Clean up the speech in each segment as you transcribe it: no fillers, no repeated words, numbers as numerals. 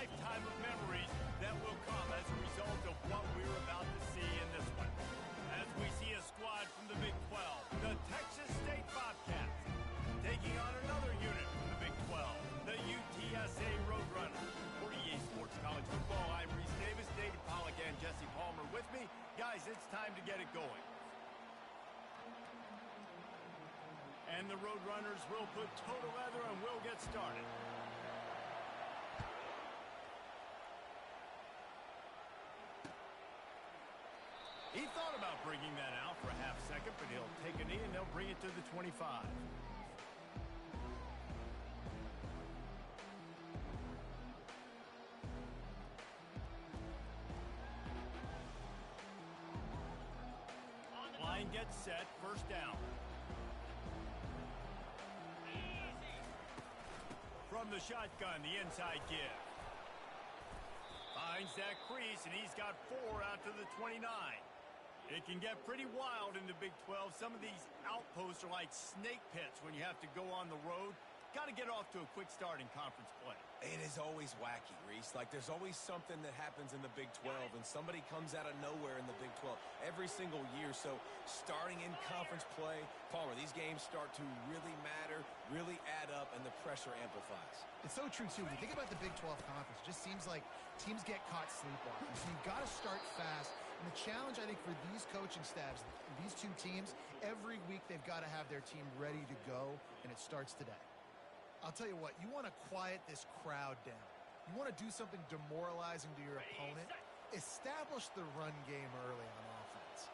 lifetime of memories that will come as a result of what we're about to see in this one. As we see a squad from the Big 12, the Texas State Bobcats, taking on another unit from the Big 12, the UTSA Roadrunners. For EA Sports College Football, I'm Reese Davis, David Pollack, and Jesse Palmer with me. Guys, it's time to get it going. And the Roadrunners will put toe to leather and we'll get started. He thought about bringing that out for a half second, but he'll take a knee and they'll bring it to the 25. Line gets set, first down. From the shotgun, the inside give. Finds that crease, and he's got 4 out to the 29. It can get pretty wild in the Big 12. Some of these outposts are like snake pits when you have to go on the road. Got to get off to a quick start in conference play. It is always wacky, Reese. Like, there's always something that happens in the Big 12, and somebody comes out of nowhere in the Big 12 every single year. So, starting in conference play, Palmer, these games start to really matter, really add up, and the pressure amplifies. It's so true, too. When you think about the Big 12 conference, it just seems like teams get caught sleepwalking. So, you've got to start fast. And the challenge, I think, for these coaching staffs, these two teams, every week they've got to have their team ready to go, and it starts today. I'll tell you what, you want to quiet this crowd down. You want to do something demoralizing to your opponent. Establish the run game early on offense.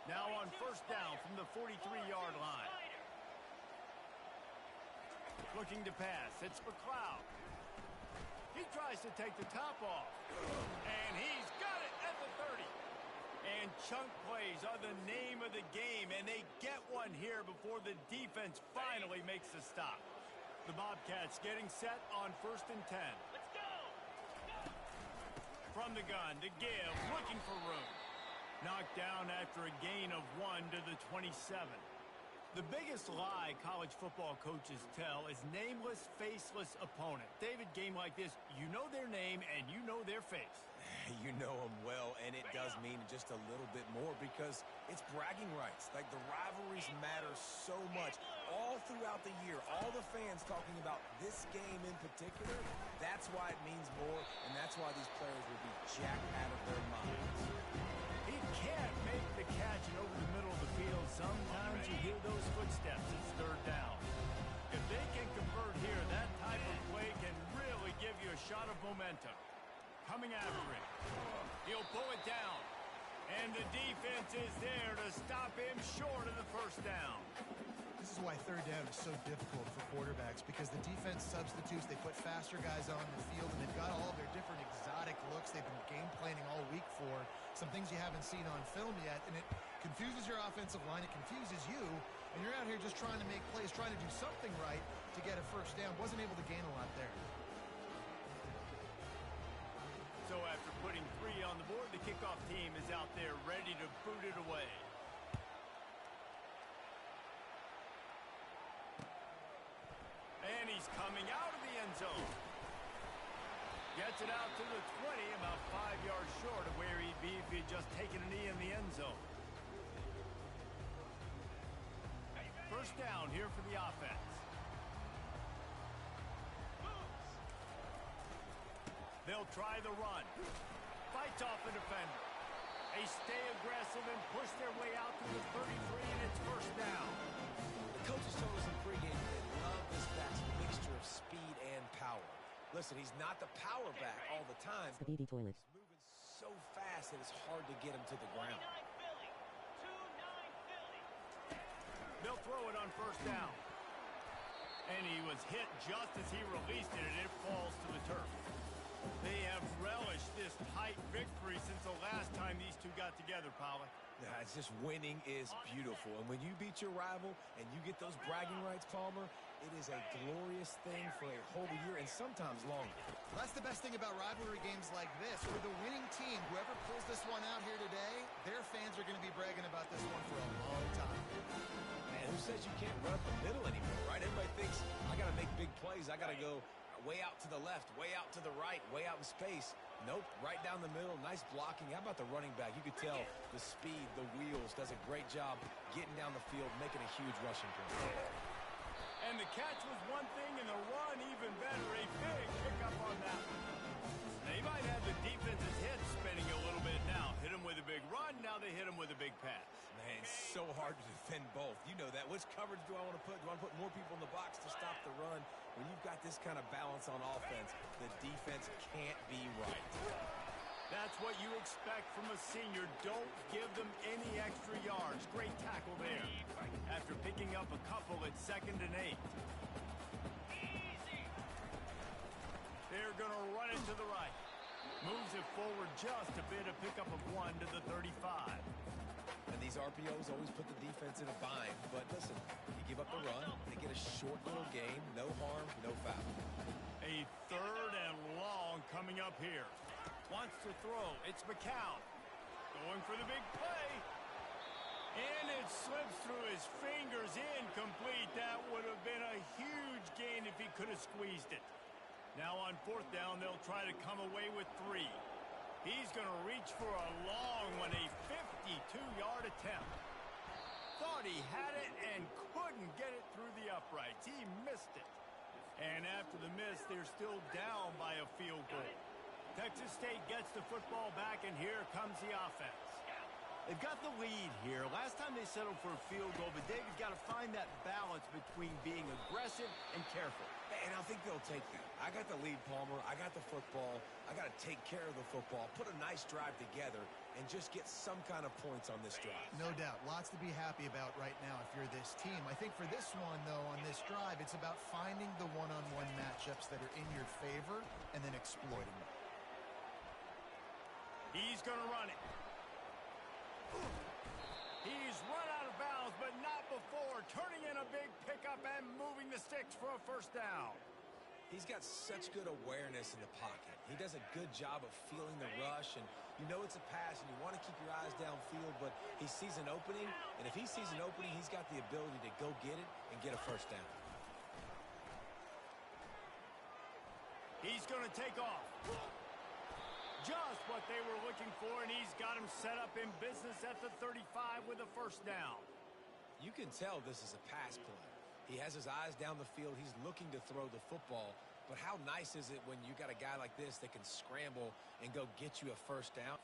Now on first down from the 43-yard line. Looking to pass, it's McLeod. He tries to take the top off. And he's got it at the 30. And chunk plays are the name of the game, and they get one here before the defense finally makes the stop. The Bobcats getting set on first and 10. Let's go! From the gun to give, looking for room. Knocked down after a gain of 1 to the 27. The biggest lie college football coaches tell is nameless, faceless opponent. David, game like this, you know their name and you know their face. You know them well, and it does mean just a little bit more because it's bragging rights. Like, the rivalries matter so much all throughout the year. All the fans talking about this game in particular, that's why it means more, and that's why these players will be jacked out of their minds. He can't make the catch and over the middle of the field. Sometimes you hear those footsteps. It's third down. If they can convert here, that type of play can really give you a shot of momentum. Coming after him. He'll pull it down. And the defense is there to stop him short of the first down. This is why third down is so difficult for quarterbacks, because the defense substitutes, they put faster guys on the field, and they've got all their different exotic looks they've been game planning all week for, some things you haven't seen on film yet, and it confuses your offensive line, it confuses you, and you're out here just trying to make plays, trying to do something right to get a first down. Wasn't able to gain a lot there. So after putting 3 on the board, the kickoff team is out there ready to boot it away. And he's coming out of the end zone. Gets it out to the 20, about 5 yards short of where he'd be if he'd just taken a knee in the end zone. First down here for the offense. They'll try the run. Fights off the defender. They stay aggressive and push their way out to the 33, and it's first down. The coaches told us in pregame they love this back's mixture of speed and power. Listen, he's not the power back all the time. Spaghetti toilet. He's moving so fast that it's hard to get him to the ground. They'll throw it on first down. And he was hit just as he released it, and it falls to the turf. They have relished this tight victory since the last time these two got together, Pollack. Yeah, it's just winning is beautiful. And when you beat your rival and you get those bragging rights, Palmer, it is a glorious thing for a whole year and sometimes longer. Well, that's the best thing about rivalry games like this. For the winning team, whoever pulls this one out here today, their fans are going to be bragging about this one for a long time. Man, who says you can't run up the middle anymore, right? Everybody thinks, I got to make big plays. I got to go way out to the left, way out to the right, way out in space. Nope, right down the middle. Nice blocking. How about the running back? You could tell the speed, the wheels, does a great job getting down the field, making a huge rushing play. And the catch was one thing, and the run even better. A big pickup on that one. They might have the defense's head spinning a little bit now. Hit him with a big run, now they hit him with a big pass. Man, it's so hard to defend both. You know that. Which coverage do I want to put? Do I want to put more people in the box to stop the run? When you've got this kind of balance on offense, the defense can't be right. That's what you expect from a senior. Don't give them any extra yards. Great tackle there. After picking up a couple at 2nd and 8. They're going to run it to the right. Moves it forward just a bit, a pickup of 1 to the 35. And these RPOs always put the defense in a bind. But listen, you give up the run, they get a short little game, no harm, no foul. A 3rd and long coming up here. Wants to throw. It's McCown. Going for the big play. And it slips through his fingers, incomplete. That would have been a huge gain if he could have squeezed it. Now on 4th down, they'll try to come away with 3. He's going to reach for a long one, a 52-yard attempt. Thought he had it and couldn't get it through the uprights. He missed it. And after the miss, they're still down by a field goal. Texas State gets the football back, and here comes the offense. They've got the lead here. Last time they settled for a field goal, but David's got to find that balance between being aggressive and careful. And I think they'll take that. I got the lead, Palmer. I got the football. I got to take care of the football, put a nice drive together, and just get some kind of points on this drive. No doubt. Lots to be happy about right now if you're this team. I think for this one, though, on this drive, it's about finding the one-on-one matchups that are in your favor and then exploiting them. He's going to run it. He's run out of bounds, but not before. Turning in a big pickup and moving the sticks for a 1st down. He's got such good awareness in the pocket. He does a good job of feeling the rush, and you know it's a pass, and you want to keep your eyes downfield, but he sees an opening, and if he sees an opening, he's got the ability to go get it and get a 1st down. He's going to take off. Just what they were looking for, and he's got him set up in business at the 35 with a 1st down. You can tell this is a pass play. He has his eyes down the field. He's looking to throw the football. But how nice is it when you got a guy like this that can scramble and go get you a 1st down?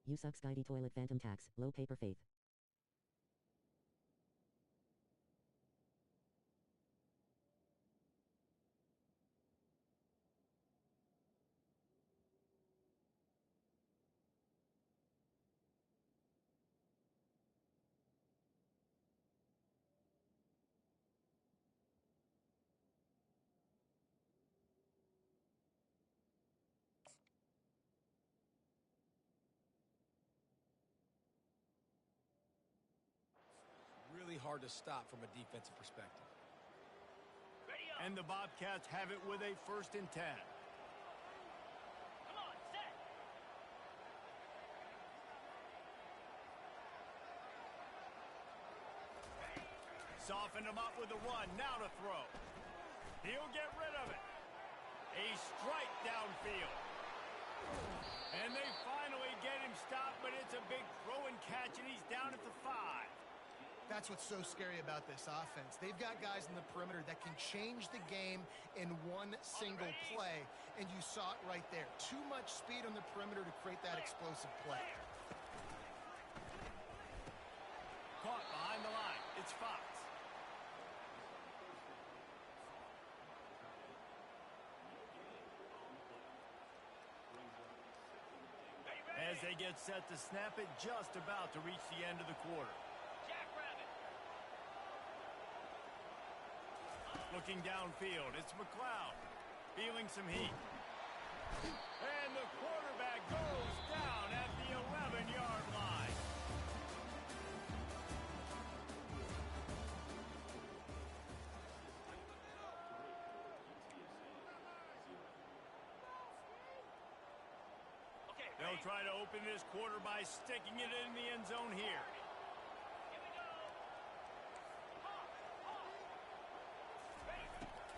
You suck Skydee toilet phantom tax, low paper faith. Really hard to stop from a defensive perspective. And the Bobcats have it with a 1st and 10. Come on, set. Soften him up with the run. Now to throw. He'll get rid of it. A strike downfield. And they finally get him stopped, but it's a big throw and catch, and he's down at the 5. That's what's so scary about this offense. They've got guys in the perimeter that can change the game in one single play, and you saw it right there. Too much speed on the perimeter to create that explosive play. Caught behind the line. It's Fox. As they get set to snap it, just about to reach the end of the quarter. Looking downfield, it's McLeod, feeling some heat. And the quarterback goes down at the 11-yard line. They'll try to open this quarter by sticking it in the end zone here.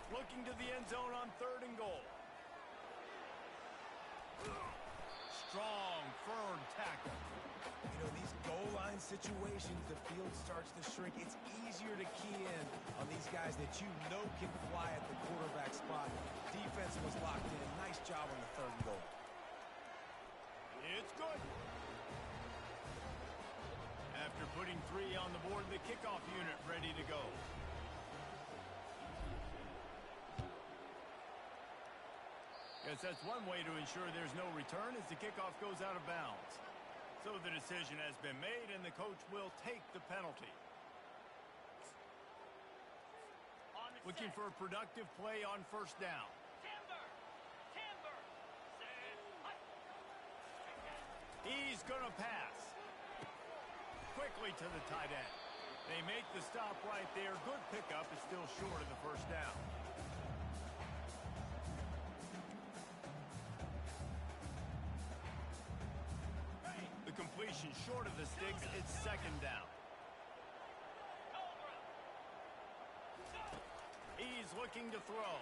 Looking to the end zone on 3rd and goal. Strong, firm tackle. You know, these goal line situations, the field starts to shrink. It's easier to key in on these guys that you know can fly at the quarterback spot. Defense was locked in. Nice job on the 3rd and goal. It's good. After putting 3 on the board, the kickoff unit ready to go. Guess that's one way to ensure there's no return as the kickoff goes out of bounds. So the decision has been made, and the coach will take the penalty. Looking for a productive play on 1st down. He's going to pass. Quickly to the tight end. They make the stop right there. Good pickup, is still short of the 1st down. The completion short of the sticks. It's 2nd down. He's looking to throw.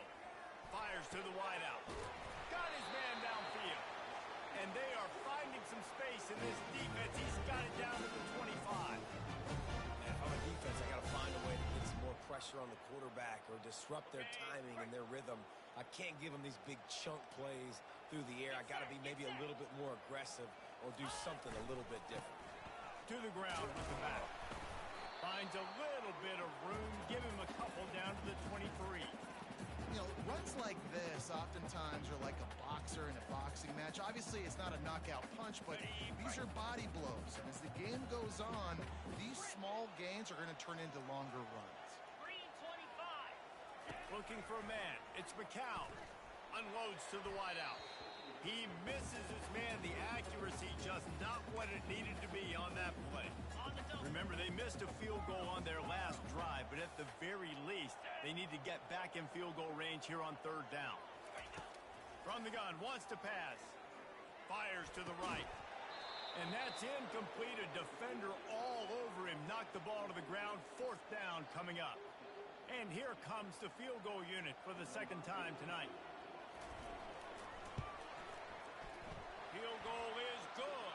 Fires to the wideout. Got his man downfield. And they are finding some space in this defense. He's got it down to the 25. And if I'm a defense, I got to find a way to get some more pressure on the quarterback or disrupt their timing and their rhythm. I can't give them these big chunk plays through the air. I got to be maybe a little bit more aggressive or do something a little bit different. To the ground with the back. Finds a little bit of room. Give him a couple down to the 23. You know, runs like this oftentimes are like a boxer in a boxing match. Obviously, it's not a knockout punch, but these are body blows. And as the game goes on, these small gains are going to turn into longer runs. Green 25. Looking for a man. It's McCown. Unloads to the wideout. He misses his man. The accuracy just not what it needed to be on that play. Remember, they missed a field goal on their last drive, but at the very least, they need to get back in field goal range here on 3rd down. From the gun, wants to pass. Fires to the right. And that's incomplete. A defender all over him. Knocked the ball to the ground. 4th down coming up. And here comes the field goal unit for the 2nd time tonight. Field goal is good.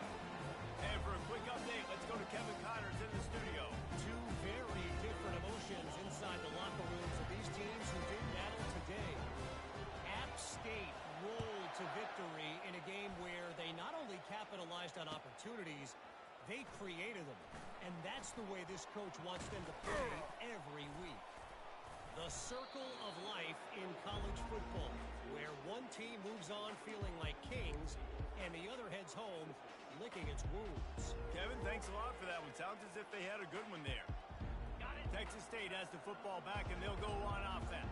And for a quick update, let's go to Kevin Connors in the studio. Two very different emotions inside the locker rooms of these teams who did battle today. App State rolled to victory in a game where they not only capitalized on opportunities, opportunities, they created them. And that's the way this coach wants them to play every week. The circle of life in college football, where one team moves on feeling like kings and the other heads home licking its wounds. Kevin, thanks a lot for that one. Sounds as if they had a good one there. Texas State has the football back, and they'll go on offense.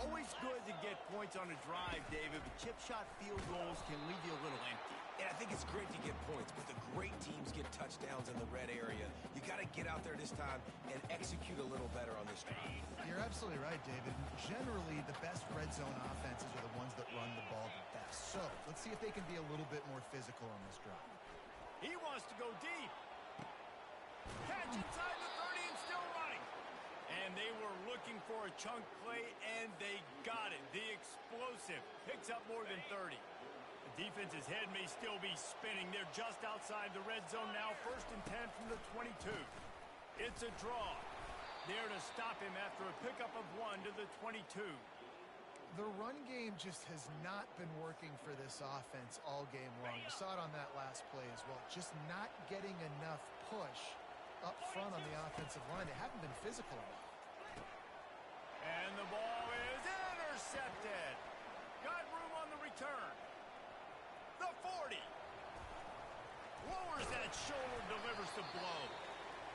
Always good to get points on a drive, David, but chip shot field goals can leave you a little empty. And I think it's great to get points, but the great teams get touchdowns in the red area. You got to get out there this time and execute a little better on this drive. You're absolutely right, David. Generally, the best red zone offenses are the ones that run the ball the best. So let's see if they can be a little bit more physical on this drive. He wants to go deep. Catch inside the 30 and still running. And they were looking for a chunk play, and they got it. The explosive picks up more than 30. The defense's head may still be spinning. They're just outside the red zone now. 1st and 10 from the 22. It's a draw. There to stop him after a pickup of 1 to the 22. The run game just has not been working for this offense all game long. You saw it on that last play as well. Just not getting enough push up front on the offensive line. They haven't been physical enough. And the ball is intercepted. Got room on the return. The 40. Lowers that shoulder, delivers the blow.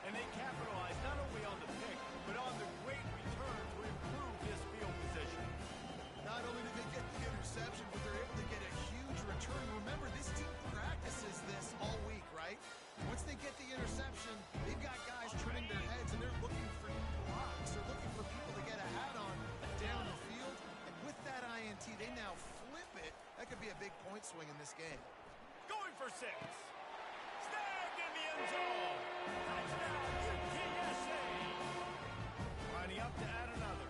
And they capitalize not only on the pick, but on the great return to improve this field position. Not only did they get the interception, but they're able to get a huge return. Remember, this team practices this all week, right? Once they get the interception, they've got guys turning their heads, and they're looking for blocks. They're looking for people to get a hat on down the field. And with that INT, they now flip it. That could be a big point swing in this game. Going for 6. Snagged in the end zone. Touchdown, UTSA. Lining up to add another.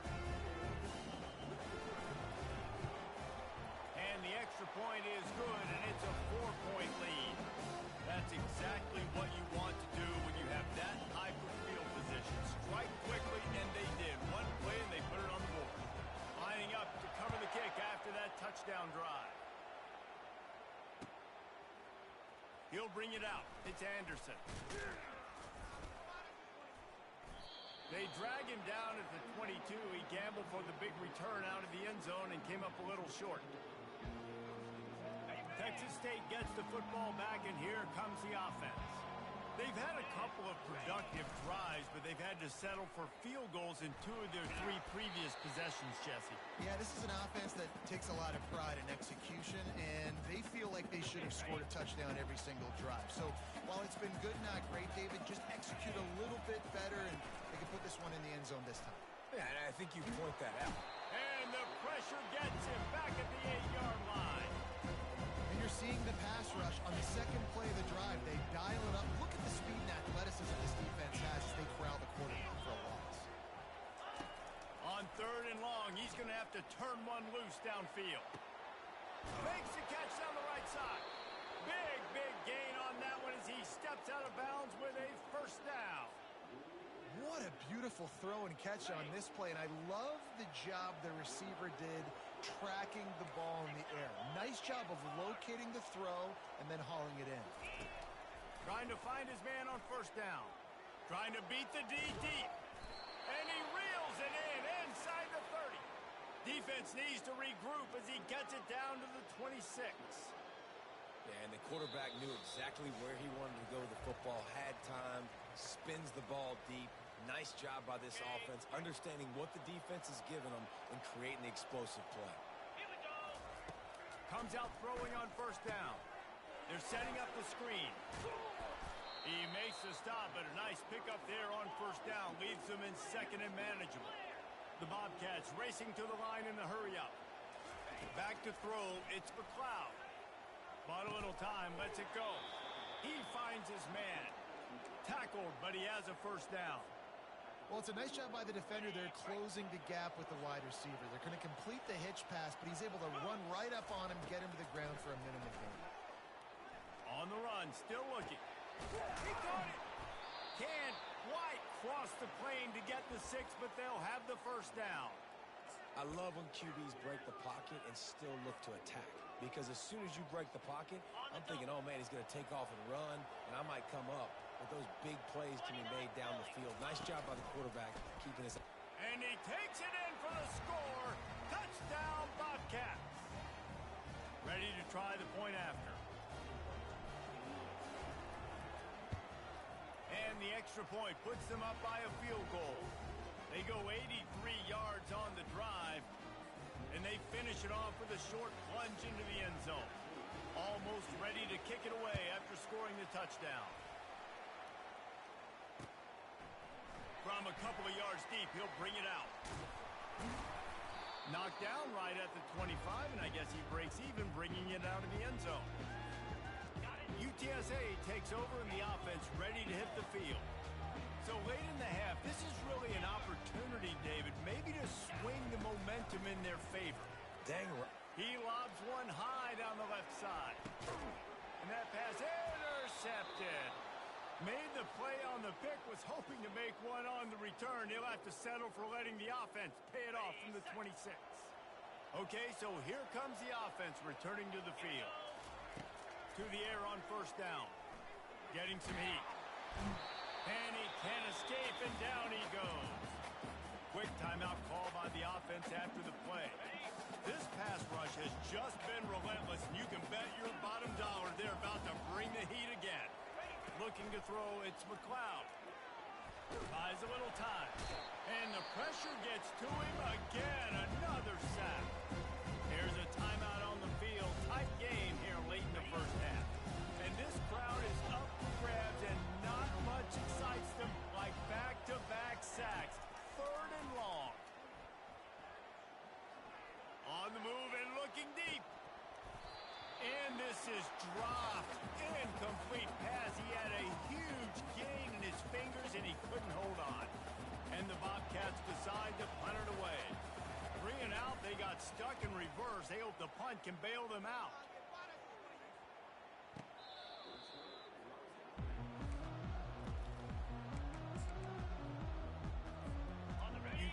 And the extra point is good, and it's a 4-point lead. That's exactly what you want to do when you have that type of field position. Strike quickly, and they did. One play, and they put it on the board. Lining up to cover the kick after that touchdown drive. He'll bring it out. It's Anderson. They drag him down at the 22. He gambled for the big return out of the end zone and came up a little short. Texas State gets the football back, and here comes the offense. They've had a couple of productive drives, but they've had to settle for field goals in 2 of their 3 previous possessions, Jesse. Yeah, this is an offense that takes a lot of pride in execution, and they feel like they should have scored a touchdown every single drive. So while it's been good, not great, David, just execute a little bit better, and they can put this one in the end zone this time. Yeah, and I think you point that out. And the pressure gets him back at the 8-yard line. And you're seeing the pass rush on the second play of the drive. They dial it up. Look at the speed and athleticism this defense has as they corral the quarterback for a loss. On 3rd and long, he's going to have to turn one loose downfield. Makes the catch down the right side. Big gain on that one as he steps out of bounds with a 1st down. What a beautiful throw and catch on this play, and I love the job the receiver did tracking the ball in the air. Nice job of locating the throw and then hauling it in. Trying to find his man on 1st down. Trying to beat the D deep. And he reels it in inside the 30. Defense needs to regroup as he gets it down to the 26. Yeah, and the quarterback knew exactly where he wanted to go with the football, had time, spins the ball deep. Nice job by this offense, understanding what the defense is giving them and creating the explosive play. Comes out throwing on 1st down. They're setting up the screen. He makes the stop, but a nice pickup there on 1st down. Leaves them in 2nd and manageable. The Bobcats racing to the line in the hurry-up. Back to throw, it's McLeod. Bought a little time, lets it go. He finds his man. Tackled, but he has a 1st down. Well, it's a nice job by the defender. They're closing the gap with the wide receiver. They're going to complete the hitch pass, but he's able to run right up on him, get him to the ground for a minimum gain. On the run, still looking. He caught it. Can't quite cross the plane to get the 6, but they'll have the 1st down. I love when QBs break the pocket and still look to attack. because as soon as you break the pocket, I'm thinking, oh, man, he's going to take off and run, and I might come up. But those big plays can be made down the field. Nice job by the quarterback keeping his... And he takes it in for the score. Touchdown, Bobcats. Ready to try the point after. And the extra point puts them up by a field goal. They go 83 yards on the drive, and they finish it off with a short plunge into the end zone. Almost ready to kick it away after scoring the touchdown. From a couple of yards deep, he'll bring it out. Knocked down right at the 25, and I guess he breaks even, bringing it out of the end zone. UTSA takes over in the offense, ready to hit the field. So late in the half, this is really an opportunity, David, maybe to swing the momentum in their favor. Dang. He lobs one high down the left side. And that pass intercepted. Made the play on the pick, was hoping to make one on the return. He'll have to settle for letting the offense pay it off from the 26. Okay, so here comes the offense returning to the field. To the air on first down. Getting some heat. And he can't escape, and down he goes. Quick timeout call by the offense after the play. This pass rush has just been relentless, and you can bet your bottom dollar they're about to bring the heat again. Looking to throw, it's McLeod. Buys a little time. And the pressure gets to him again. Another sack. There's a timeout on the field. Tight game here late in the first half. And this crowd is up for grabs, and not much excites them like back-to-back sacks. Third and long. On the move and looking deep. And this is dropped. Incomplete pass. He had a huge gain in his fingers, and he couldn't hold on. And the Bobcats decide to punt it away. 3 and out, they got stuck in reverse. They hope the punt can bail them out.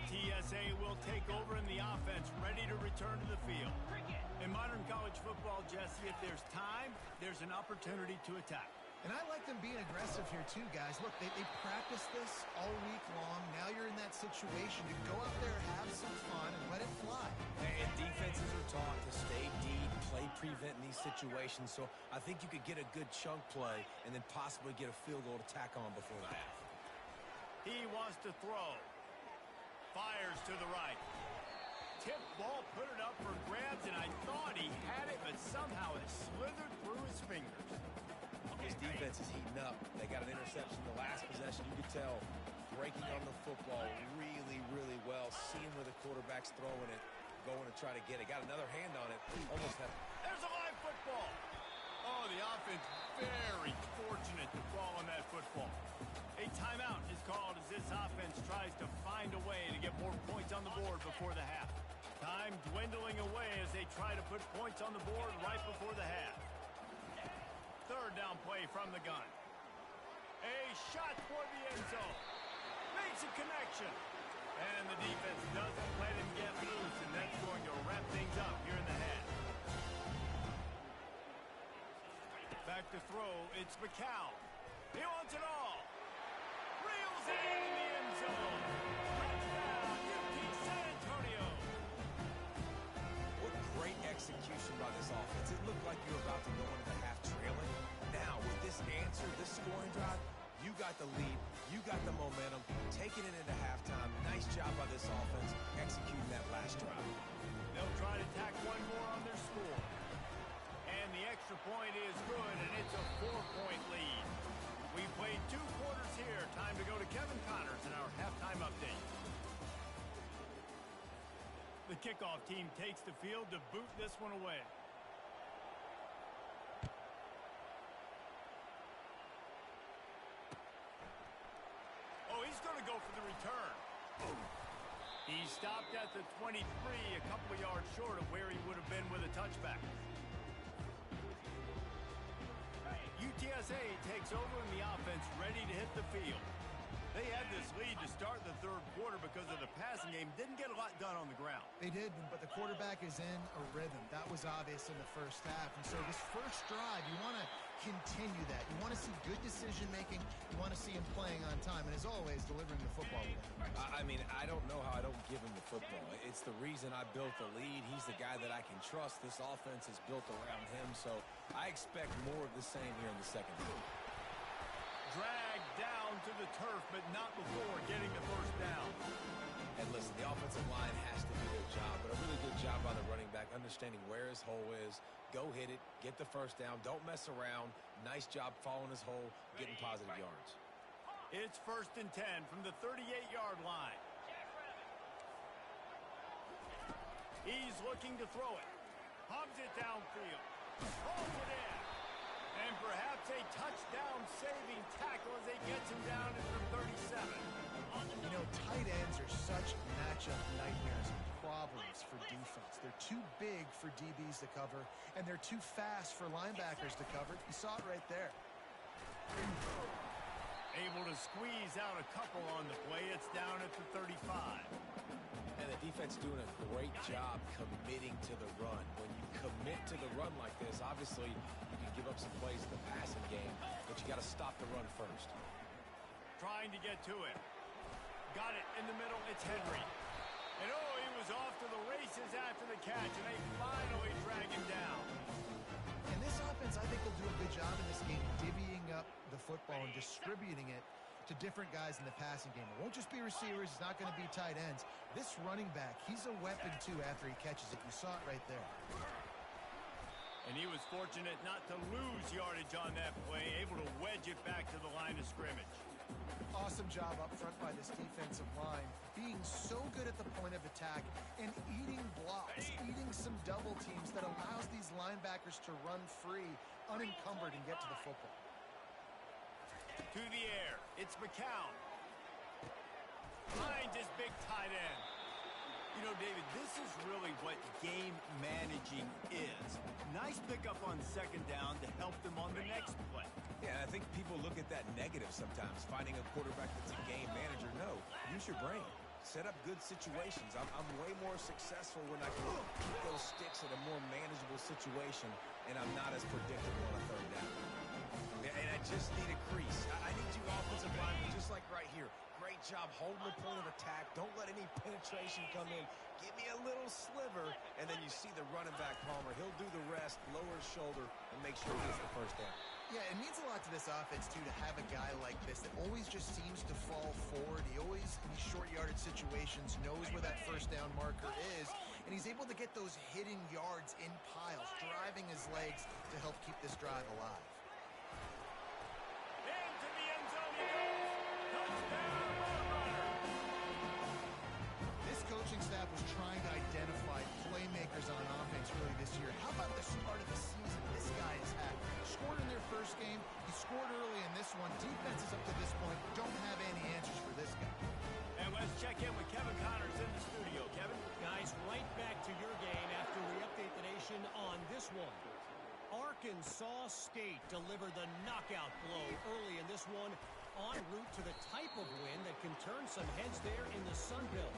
UTSA will take over in the offense, ready to return to the field. In modern college football, Jesse, if there's time, there's an opportunity to attack. And I like them being aggressive here too, guys. Look, they practice this all week long. Now you're in that situation. You go out there, have some fun, and let it fly. And defenses are taught to stay deep, play prevent in these situations. So I think you could get a good chunk play and then possibly get a field goal to tack on before the half. He wants to throw. Fires to the right. Tip ball, put it up for grabs, and I thought he had it, but somehow it slithered through his fingers. His defense is heating up. They got an interception the last possession. You could tell breaking on the football really, really well. Seeing where the quarterback's throwing it, going to try to get it. Got another hand on it. Almost had. There's a live football. Oh, the offense very fortunate to fall on that football. A timeout is called as this offense tries to find a way to get more points on the board before the half. Time dwindling away as they try to put points on the board right before the half. Third down play from the gun. A shot toward the end zone. Makes a connection. And the defense doesn't let him get loose, and that's going to wrap things up here in the half. Back to throw, it's McCown. He wants it all. Reels it in the end zone. Touchdown, UT San Antonio. What great execution by this offense. It looked like you were about to go into the half trailing. Now, with this answer, this scoring drive, you got the lead, you got the momentum, taking it into halftime. Nice job by this offense executing that last drive. They'll try to tack one more on their score. And the extra point is good, and it's a 4-point lead. We played 2 quarters here. Time to go to Kevin Connors in our halftime update. The kickoff team takes the field to boot this one away. Oh, he's going to go for the return. He stopped at the 23, a couple of yards short of where he would have been with a touchback. UTSA takes over in the offense, ready to hit the field. They had this lead to start the third quarter, but because of the passing game. Didn't get a lot done on the ground. They did, but the quarterback is in a rhythm. That was obvious in the first half. And so this first drive, you want to continue that. You want to see good decision-making. You want to see him playing on time. And as always, delivering the football. I mean, I don't know how I don't give him the football. It's the reason I built the lead. He's the guy that I can trust. This offense is built around him, so I expect more of the same here in the second half. Dragged down to the turf, but not before getting the first down. And listen, the offensive line has to do their job, but a really good job by the running back, understanding where his hole is. Go hit it, get the first down, don't mess around. Nice job following his hole, getting positive yards. It's 1st and 10 from the 38-yard line. He's looking to throw it. Hubs it downfield. Holds it in. And perhaps a touchdown-saving tackle as he gets him down at the 37. You know, tight ends are such matchup nightmares and problems for defense. They're too big for DBs to cover, and they're too fast for linebackers to cover. You saw it right there. Able to squeeze out a couple on the play. It's down at the 35. And the defense doing a great job committing to the run. When you commit to the run like this, obviously you can give up some plays in the passing game, but you got to stop the run first. Trying to get to it. Got it in the middle. It's Henry. And oh, he was off to the races after the catch, and they finally drag him down. And this offense, I think, will do a good job in this game divvying up the football and distributing it to different guys in the passing game. It won't just be receivers. It's not going to be tight ends. This running back, he's a weapon, too, after he catches it. You saw it right there. And he was fortunate not to lose yardage on that play, able to wedge it back to the line of scrimmage. Awesome job up front by this defensive line, being so good at the point of attack and eating blocks, eating some double teams that allows these linebackers to run free, unencumbered, and get to the football. To the air, it's McCown. Finds his big tight end. You know, David, this is really what game managing is. Nice pickup on 2nd down to help them on the next play. Yeah, I think people look at that negative sometimes, finding a quarterback that's a game manager. No, use your brain. Set up good situations. I'm way more successful when I can keep those sticks at a more manageable situation, and I'm not as predictable on a 3rd down. And I just need a crease. I need you offensive linemen, just like right here. Great job holding the point of attack. Don't let any penetration come in. Give me a little sliver, and then you see the running back, Palmer. He'll do the rest, lower his shoulder, and make sure he gets the first down. Yeah, it means a lot to this offense, too, to have a guy like this that always just seems to fall forward. He always, in these short yardage situations, knows where that first down marker is, and he's able to get those hidden yards in piles, driving his legs to help keep this drive alive. Into the end zone he goes. Touchdown, runner. This coaching staff was trying to identify playmakers on offense really this year. How about the start of the season this guy has had? Scored in their first game. He scored early in this one. Defenses up to this point don't have any answers for this guy. And let's check in with Kevin Connors in the studio. Kevin? Guys, right back to your game after we update the nation on this one. Arkansas State delivered the knockout blow early in this one, en route to the type of win that can turn some heads there in the Sun Belt.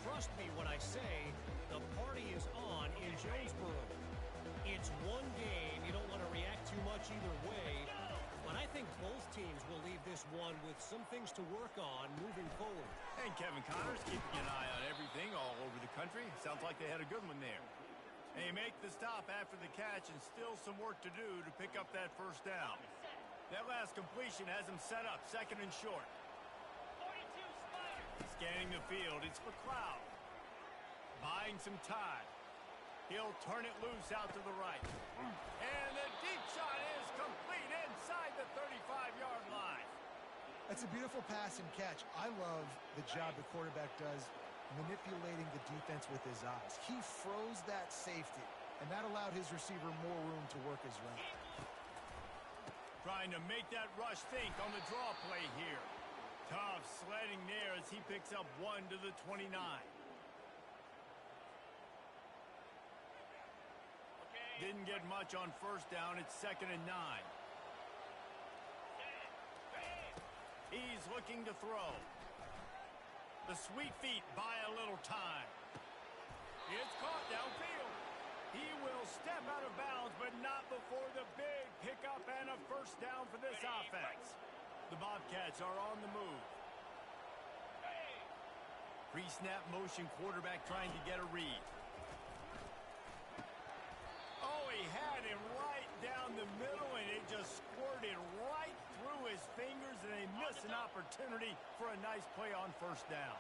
Trust me when I say the party is on in Jonesboro. It's one game. You don't want to react too much either way. But I think both teams will leave this one with some things to work on moving forward. And Kevin Connors keeping an eye on everything all over the country. Sounds like they had a good one there. They make the stop after the catch and still some work to do to pick up that first down. That last completion has them set up 2nd and short. 42 Spiders. Scanning the field, it's McLeod. Buying some time. He'll turn it loose out to the right. And the deep shot is complete inside the 35-yard line. That's a beautiful pass and catch. I love the job the quarterback does manipulating the defense with his eyes. He froze that safety, and that allowed his receiver more room to work his route. Trying to make that rush think on the draw play here. Tough sledding there as he picks up 1 to the 29. Didn't get much on first down. It's 2nd and 9. He's looking to throw. The sweet feet buy a little time. It's caught downfield. He will step out of bounds, but not before the big pickup and a first down for this offense. The Bobcats are on the move. Pre-snap motion quarterback trying to get a read. Oh, he had him right down the middle, and it just squirted right through his fingers, and they miss an opportunity for a nice play on first down.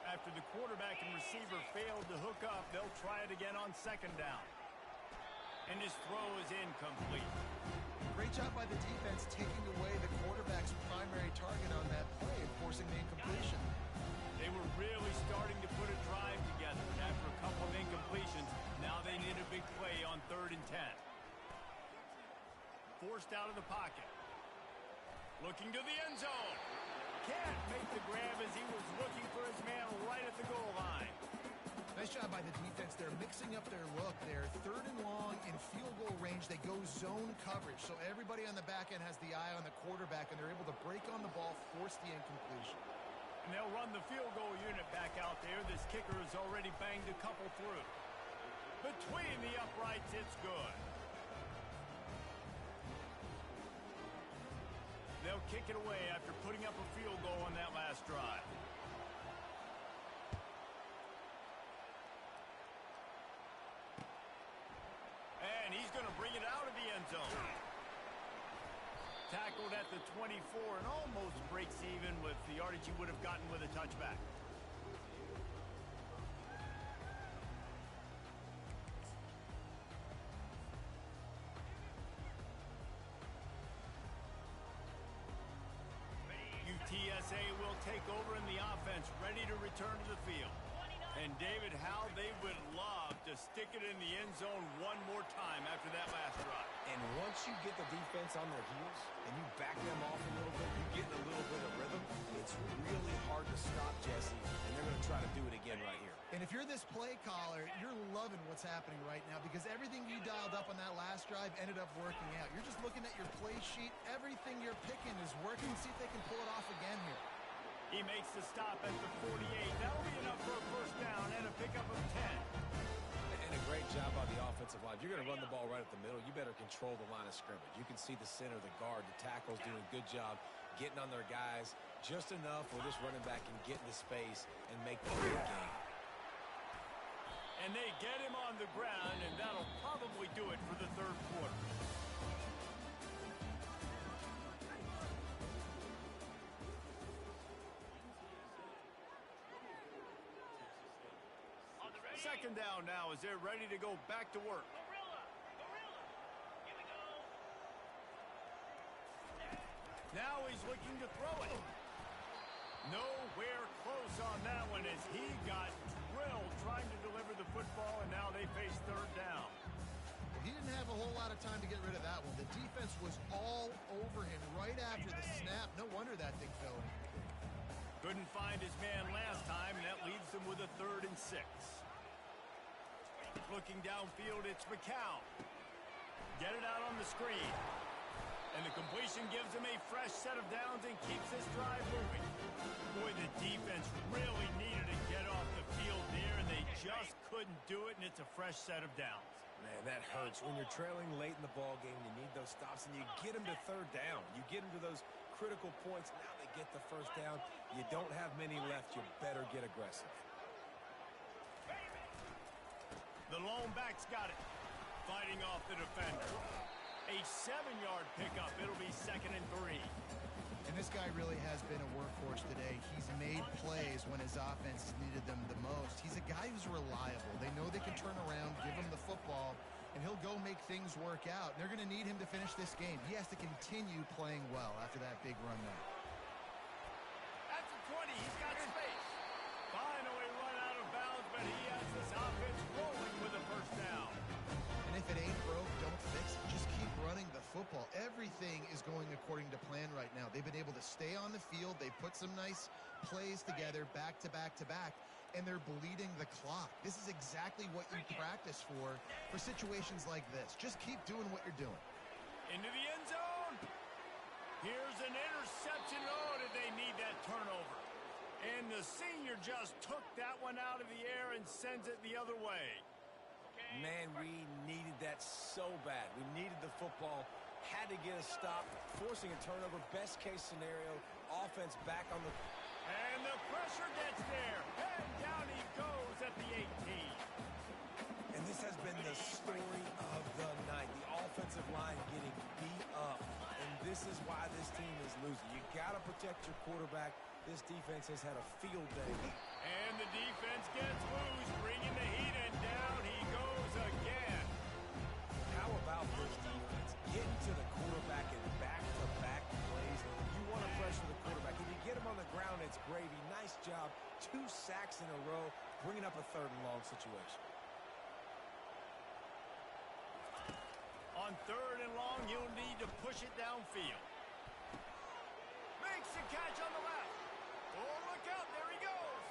After the quarterback and receiver failed to hook up, they'll try it again on second down. And his throw is incomplete. Great job by the defense taking away the quarterback's primary target on that play and forcing the incompletion. They were really starting to put a drive together. After a couple of incompletions, now they need a big play on 3rd and 10. Forced out of the pocket. Looking to the end zone. Can't make the grab as he was looking for his man right at the goal line. Nice job by the defense. They're mixing up their look. They're 3rd and long in field goal range. They go zone coverage. So everybody on the back end has the eye on the quarterback, and they're able to break on the ball, force the incompletion. And they'll run the field goal unit back out there. This kicker has already banged a couple through. Between the uprights, it's good. They'll kick it away after putting up a field goal on that last drive. And he's going to bring it out of the end zone. Tackled at the 24 and almost breaks even with the yardage he would have gotten with a touchback. UTSA will take over in the offense, ready to return to the field. And David, how they would love to stick it in the end zone one more time after that last drive. And once you get the defense on their heels and you back them off a little bit, you get in a little bit of rhythm, it's really hard to stop, Jesse, and they're going to try to do it again right here. And if you're this play caller, you're loving what's happening right now because everything you dialed up on that last drive ended up working out. You're just looking at your play sheet. Everything you're picking is working. See if they can pull it off again here. He makes the stop at the 48. That'll be enough for a first down and a pickup of 10. And a great job by the offensive line. If you're going to run the ball right at the middle, you better control the line of scrimmage. You can see the center, the guard, the tackles doing a good job getting on their guys just enough where this running back can get into space and make the big game. And they get him on the ground, and that'll probably do it for the third quarter. Second down now as they're ready to go back to work. Gorilla! Here we go. Now he's looking to throw it. Nowhere close on that one as he got drilled trying to deliver the football, and now they face third down. He didn't have a whole lot of time to get rid of that one. The defense was all over him right after the snap. No wonder that thing fell incomplete. Couldn't find his man last time, and that leaves them with a 3rd and 6. Looking downfield, it's McCown. Get it out on the screen. And the completion gives him a fresh set of downs and keeps this drive moving. Boy, the defense really needed to get off the field there, and they just couldn't do it, and it's a fresh set of downs. Man, that hurts. When you're trailing late in the ball game, you need those stops, and you get them to third down. You get them to those critical points. Now they get the first down. You don't have many left. You better get aggressive. The lone back's got it. Fighting off the defender. A 7-yard pickup. It'll be 2nd and 3. And this guy really has been a workhorse today. He's made plays when his offense needed them the most. He's a guy who's reliable. They know they can turn around, give him the football, and he'll go make things work out. They're going to need him to finish this game. He has to continue playing well after that big run there. At the 20, he's got space. Finally run out of bounds, but he has this offense rolling with a first down. And if it ain't broke, don't fix it. Just keep running the football. Everything is going according to plan right now. They've been able to stay on the field. They've put some nice plays together back to back to back, and they're bleeding the clock. This is exactly what you practice for situations like this. Just keep doing what you're doing. Into the end zone. Here's an interception. Oh, did they need that turnover? And And the senior just took that one out of the air and sends it the other way. Man, we needed that so bad. We needed the football, had to get a stop, forcing a turnover. Best case scenario, offense back on the... And the pressure gets there. And down he goes at the 18. And this has been the story of the night. The offensive line getting beat up. And this is why this team is losing. You got to protect your quarterback. This defense has had a field day. And the defense gets loose, bringing the heat, and down he goes again. How about this defense? Getting to the quarterback in back-to-back plays. You want to pressure the quarterback. If you get him on the ground, it's gravy. Nice job. 2 sacks in a row, bringing up a 3rd and long situation. On 3rd and long, you'll need to push it downfield. Makes the catch on the left. Oh, look out. There he goes.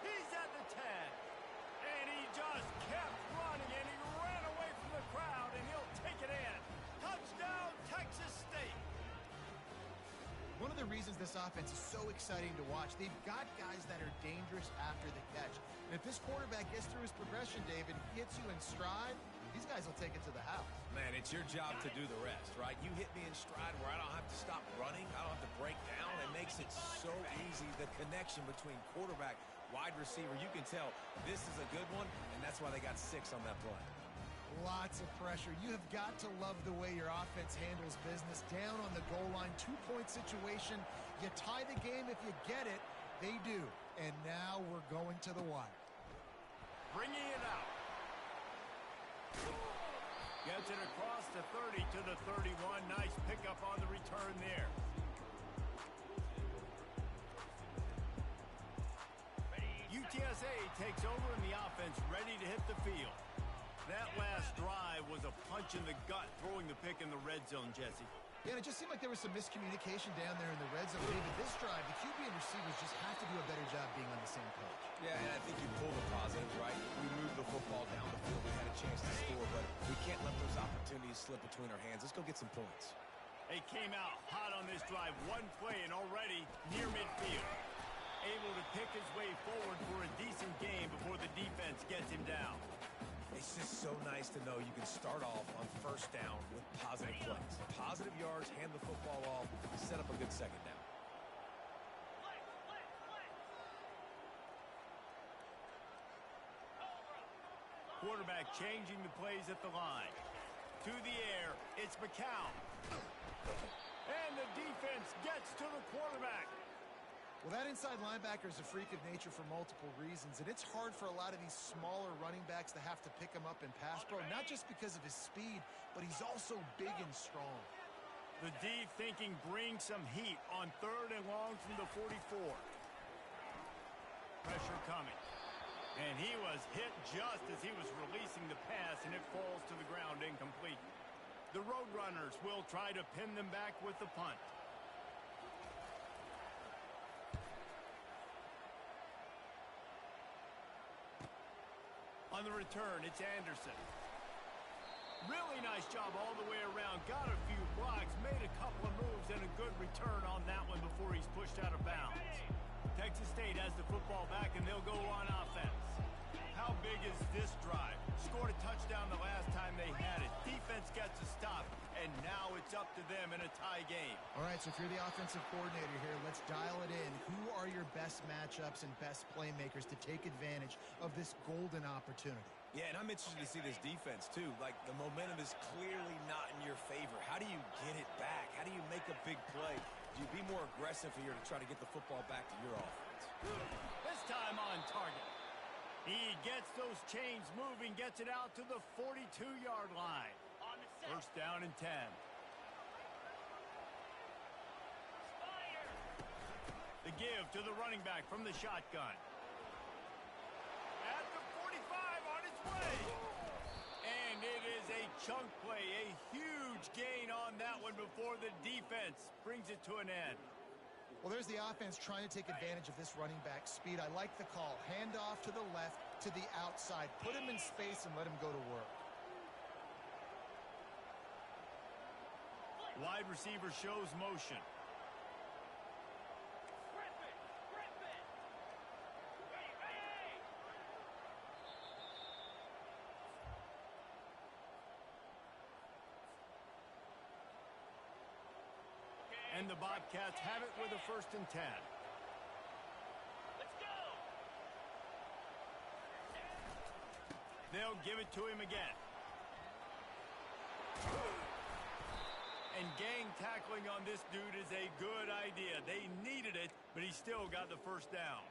He's at the 10. And he just kept running, and he ran away from the crowd, and he'll take it in. Touchdown, Texas State. One of the reasons this offense is so exciting to watch, they've got guys that are dangerous after the catch. And if this quarterback gets through his progression, David, hits you in stride, these guys will take it to the house. Man, it's your job to do the rest, right? You hit me in stride where I don't have to stop running. I don't have to break down. It makes it so easy. The connection between quarterback, wide receiver, you can tell this is a good one, and that's why they got 6 on that play. Lots of pressure. You have got to love the way your offense handles business. Down on the goal line, 2-point situation. You tie the game if you get it. They do. And now we're going to the wire. Bringing it out. Gets it across the 30 to the 31. Nice pickup on the return there. UTSA takes over in the offense, ready to hit the field. That last drive was a punch in the gut, throwing the pick in the red zone, Jesse. Yeah, and it just seemed like there was some miscommunication down there in the red zone. David, this drive, the QB and receivers just have to do a better job being on the same page. Yeah, and I think you pull the positives, right? We moved the football down the field. We had a chance to score, but we can't let those opportunities slip between our hands. Let's go get some points. They came out hot on this drive. 1 play and already near midfield. Able to pick his way forward for a decent game before the defense gets him down. It's just so nice to know you can start off on 1st down with positive plays. Positive yards, hand the football off, set up a good 2nd down. Quarterback changing the plays at the line. To the air, it's McCown. And the defense gets to the quarterback. Well, that inside linebacker is a freak of nature for multiple reasons, and it's hard for a lot of these smaller running backs to have to pick him up in pass pro, not just because of his speed, but he's also big and strong. The D thinking bring some heat on 3rd and long from the 44. Pressure coming. And he was hit just as he was releasing the pass, and it falls to the ground incomplete. The Roadrunners will try to pin them back with the punt. On the return, it's Anderson. Really nice job all the way around. Got a few blocks, made a couple of moves, and a good return on that one before he's pushed out of bounds. Texas State has the football back, and they'll go on offense. How big is this drive? Scored a touchdown the last time they had it. Defense gets a stop, and now it's up to them in a tie game. All right, so if you're the offensive coordinator here, let's dial it in. Who are your best matchups and best playmakers to take advantage of this golden opportunity? Yeah, and I'm interested to see this defense, too. Like, the momentum is clearly not in your favor. How do you get it back? How do you make a big play? Do you be more aggressive here to try to get the football back to your offense? This time on target. He gets those chains moving, gets it out to the 42-yard line. 1st down and 10. The give to the running back from the shotgun. At the 45 on its way. And it is a chunk play, a huge gain on that one before the defense brings it to an end. Well, there's the offense trying to take advantage of this running back speed. I like the call. Hand off to the left, to the outside. Put him in space and let him go to work. Wide receiver shows motion. And the Bobcats have it with a 1st and 10. Let's go. They'll give it to him again. And gang tackling on this dude is a good idea. They needed it, but he still got the 1st down.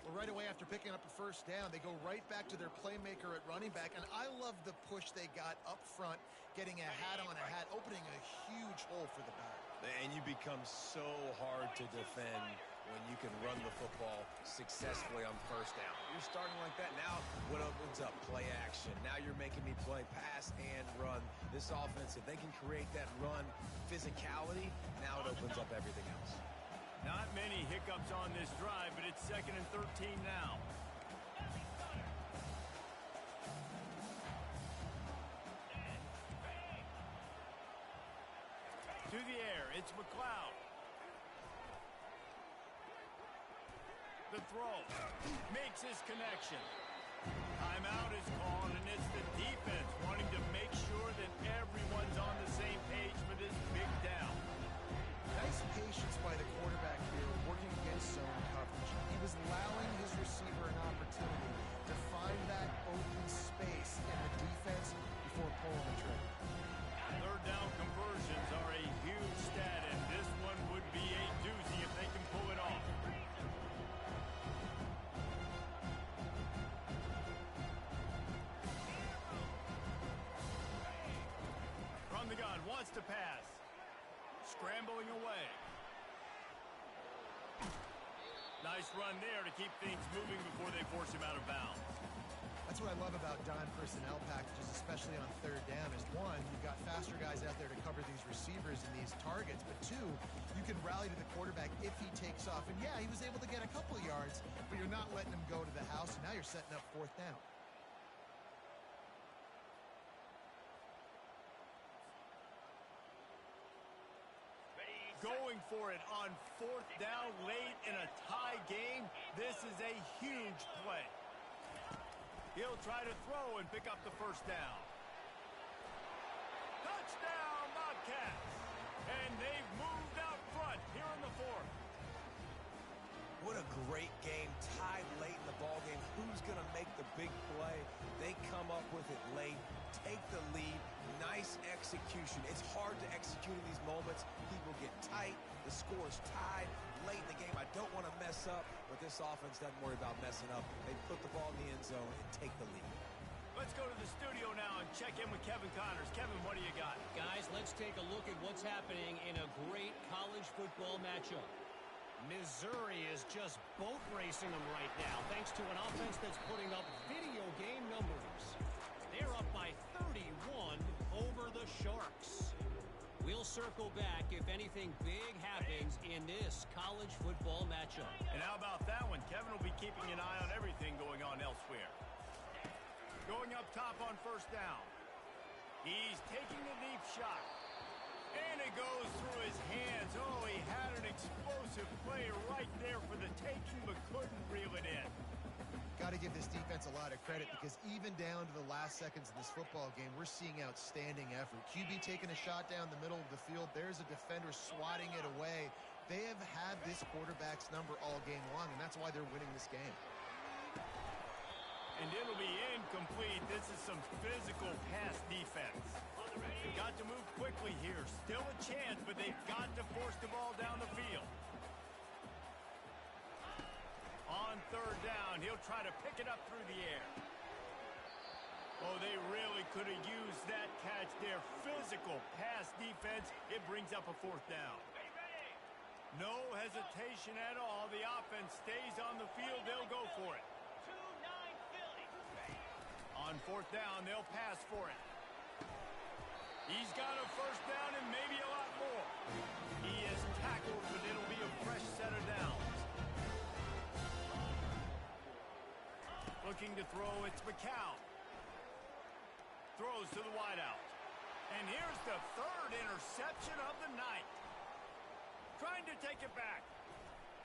Well, right away after picking up a 1st down, they go right back to their playmaker at running back. And I love the push they got up front, getting a hat on a hat, opening a huge hole for the back. And you become so hard to defend when you can run the football successfully on 1st down. You're starting like that. Now what opens up? Play action. Now you're making me play pass and run. This offense, if they can create that run physicality, now it opens up everything else. Not many hiccups on this drive, but it's 2nd and 13 now. To the air, it's McLeod. The throw. Makes his connection. Timeout is called, and it's the defense wanting to make sure that everyone's on the same page for this big down. Nice patience by the quarterback here, working against zone coverage. He was allowing his receiver an opportunity to find that open space in the defense before pulling the trigger. 3rd down conversions are a huge stat, and this one would be a doozy if they can pull it off. From the gun, wants to pass. Scrambling away. Nice run there to keep things moving before they force him out of bounds. That's what I love about dime personnel packages, especially on 3rd down, is 1, you've got faster guys out there to cover these receivers and these targets, but 2, you can rally to the quarterback if he takes off. And yeah, he was able to get a couple yards, but you're not letting him go to the house, and now you're setting up 4th down. Going for it on 4th down late in a tie game, this is a huge play. He'll try to throw and pick up the 1st down. Touchdown, Bobcats! And they've moved out front here in the 4th. What a great game, tied late in the ballgame. Who's going to make the big play? They come up with it late, take the lead, nice execution. It's hard to execute in these moments. People get tight, the score's tied late in the game. I don't want to mess up, but this offense doesn't worry about messing up. They put the ball in the end zone and take the lead. Let's go to the studio now and check in with Kevin Connors. Kevin, what do you got? Guys, let's take a look at what's happening in a great college football matchup. Missouri is just boat racing them right now, thanks to an offense that's putting up video game numbers. They're up by 31 over the Sharks. We'll circle back if anything big happens in this college football matchup. And how about that one? Kevin will be keeping an eye on everything going on elsewhere. Going up top on 1st down. He's taking a deep shot. And it goes through his hands. Oh, he had an explosive play right there for the taking, but couldn't reel it in. Got to give this defense a lot of credit, because even down to the last seconds of this football game, we're seeing outstanding effort. QB taking a shot down the middle of the field. There's a defender swatting it away. They have had this quarterback's number all game long, and that's why they're winning this game. And it'll be incomplete. This is some physical pass defense. They've got to move quickly here. Still a chance, but they've got to force the ball down the field. On 3rd down, he'll try to pick it up through the air. Oh, they really could have used that catch there. Physical pass defense. It brings up a 4th down. No hesitation at all. The offense stays on the field. They'll go for it. 2-9 Philly. On 4th down, they'll pass for it. He's got a 1st down and maybe a lot more. He is tackled, but it'll be a fresh set of downs. Looking to throw, it's McCown. Throws to the wideout. And here's the 3rd interception of the night. Trying to take it back.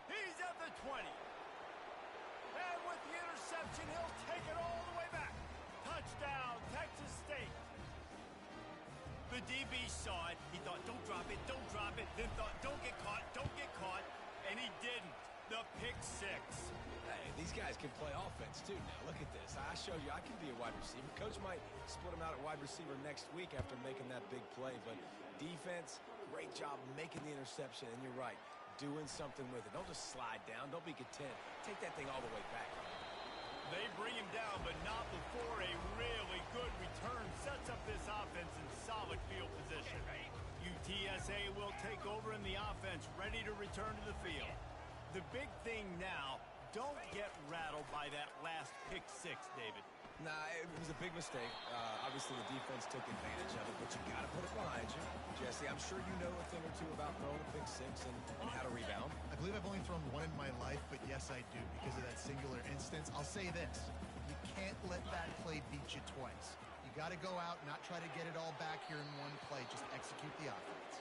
He's at the 20. And with the interception, he'll take it all the way back. Touchdown, Texas State. The DB saw it. He thought, don't drop it, don't drop it. Then thought, don't get caught, don't get caught. And he didn't. The pick six. Hey, these guys can play offense, too. Now, look at this. I showed you I can be a wide receiver. Coach might split him out at wide receiver next week after making that big play. But defense, great job making the interception. And you're right, doing something with it. Don't just slide down. Don't be content. Take that thing all the way back. They bring him down, but not before a really good return sets up this offense in solid field position. UTSA will take over in the offense, ready to return to the field. The big thing now, don't get rattled by that last pick six, David. Nah, it was a big mistake. Obviously, the defense took advantage of it, but you got to put it behind you. Jesse, I'm sure you know a thing or two about throwing a pick six and how to rebound. I believe I've only thrown one in my life, but yes, I do because of that singular instance. I'll say this. You can't let that play beat you twice. You got to go out, not try to get it all back here in one play. Just execute the offense.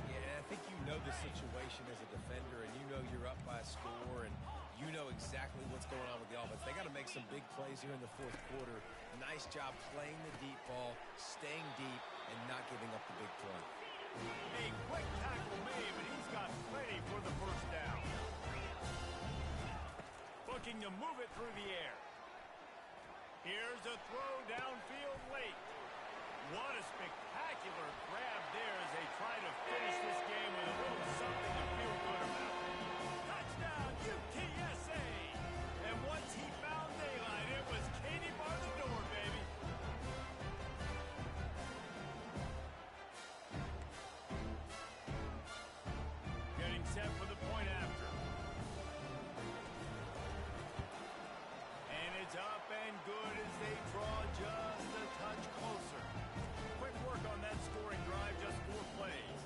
Yeah, I think you know the situation as a defender, and you know you're up by a score, and you know exactly what's going on with the offense. They got to make some big plays here in the fourth quarter. Nice job playing the deep ball, staying deep, and not giving up the big play. A quick tackle made, but he's got plenty for the first down. Looking to move it through the air. Here's a throw downfield late. What a spectacular grab there as they try to finish this game with a little something to feel good about. Touchdown, UTSA! And once he found daylight, it was Katie bar the door, baby. Getting set for the point after. And it's up and good as they draw just a touch closer. Quick work on that scoring drive, just 4 plays.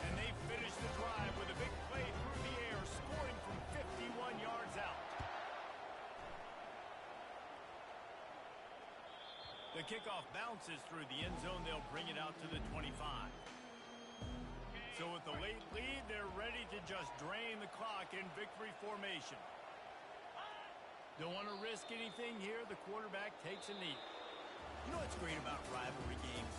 And they finish the drive with a big play through the air, scoring from 51 yards out. The kickoff bounces through the end zone. They'll bring it out to the 25. So with the late lead, they're ready to just drain the clock in victory formation. Don't want to risk anything here. The quarterback takes a knee. You know what's great about rivalry games?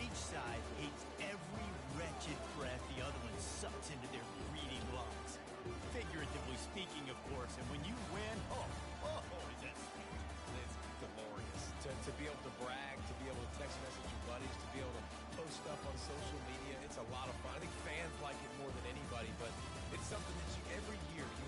Each side hates every wretched breath the other one sucks into their greedy lungs. Figuratively speaking, of course. And when you win, is that sweet? It's glorious. To be able to brag, to be able to text message your buddies, to be able to post stuff on social media, it's a lot of fun. I think fans like it more than anybody, but it's something that every year you